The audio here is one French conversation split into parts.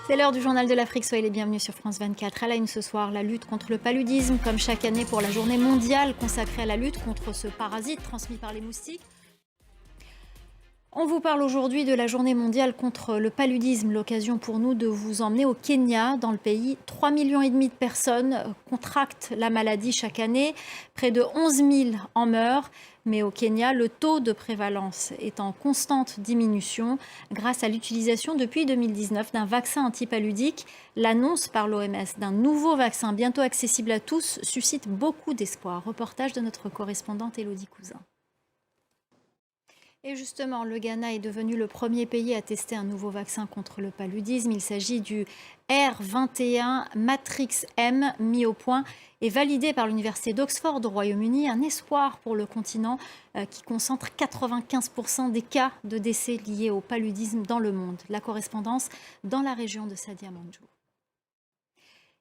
C'est l'heure du journal de l'Afrique, soyez les bienvenus sur France 24. À la une ce soir, la lutte contre le paludisme, comme chaque année pour la journée mondiale consacrée à la lutte contre ce parasite transmis par les moustiques. On vous parle aujourd'hui de la journée mondiale contre le paludisme, l'occasion pour nous de vous emmener au Kenya. Dans le pays, 3,5 millions de personnes contractent la maladie chaque année, près de 11 000 en meurent. Mais au Kenya, le taux de prévalence est en constante diminution grâce à l'utilisation depuis 2019 d'un vaccin antipaludique. L'annonce par l'OMS d'un nouveau vaccin bientôt accessible à tous suscite beaucoup d'espoir. Reportage de notre correspondante Élodie Cousin. Et justement, le Ghana est devenu le premier pays à tester un nouveau vaccin contre le paludisme. Il s'agit du R21 Matrix M, mis au point et validé par l'Université d'Oxford au Royaume-Uni. Un espoir pour le continent qui concentre 95% des cas de décès liés au paludisme dans le monde. La correspondance dans la région de Sadia Mandjou.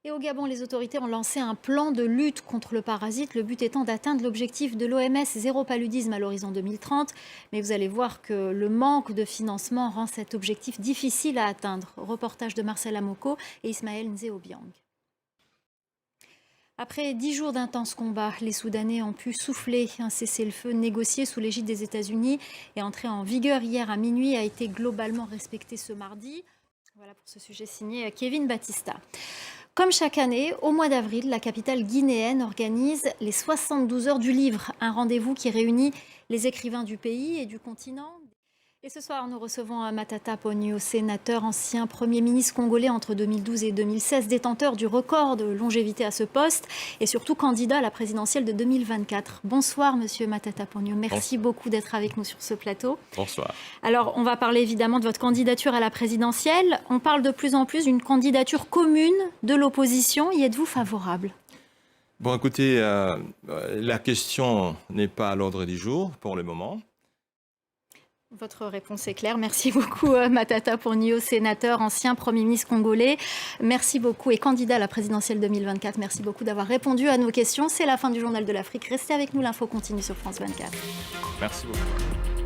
Et au Gabon, les autorités ont lancé un plan de lutte contre le parasite, le but étant d'atteindre l'objectif de l'OMS, zéro paludisme à l'horizon 2030. Mais vous allez voir que le manque de financement rend cet objectif difficile à atteindre. Reportage de Marcel Amoko et Ismaël Nzéobiang. Après 10 jours d'intenses combats, les Soudanais ont pu souffler. Un cessez-le-feu négocié sous l'égide des États-Unis et entré en vigueur hier à minuit a été globalement respecté ce mardi. Voilà pour ce sujet signé Kevin Battista. Comme chaque année, au mois d'avril, la capitale guinéenne organise les 72 heures du livre, un rendez-vous qui réunit les écrivains du pays et du continent. Et ce soir, nous recevons Matata Ponyo, sénateur, ancien Premier ministre congolais entre 2012 et 2016, détenteur du record de longévité à ce poste et surtout candidat à la présidentielle de 2024. Bonsoir, monsieur Matata Ponyo. Merci beaucoup d'être avec nous sur ce plateau. Bonsoir. Alors, on va parler évidemment de votre candidature à la présidentielle. On parle de plus en plus d'une candidature commune de l'opposition. Y êtes-vous favorable ? Bon, écoutez, la question n'est pas à l'ordre du jour pour le moment. Votre réponse est claire. Merci beaucoup, Matata Ponyo, sénateur, ancien Premier ministre congolais. Merci beaucoup et candidat à la présidentielle 2024. Merci beaucoup d'avoir répondu à nos questions. C'est la fin du Journal de l'Afrique. Restez avec nous, l'info continue sur France 24. Merci beaucoup.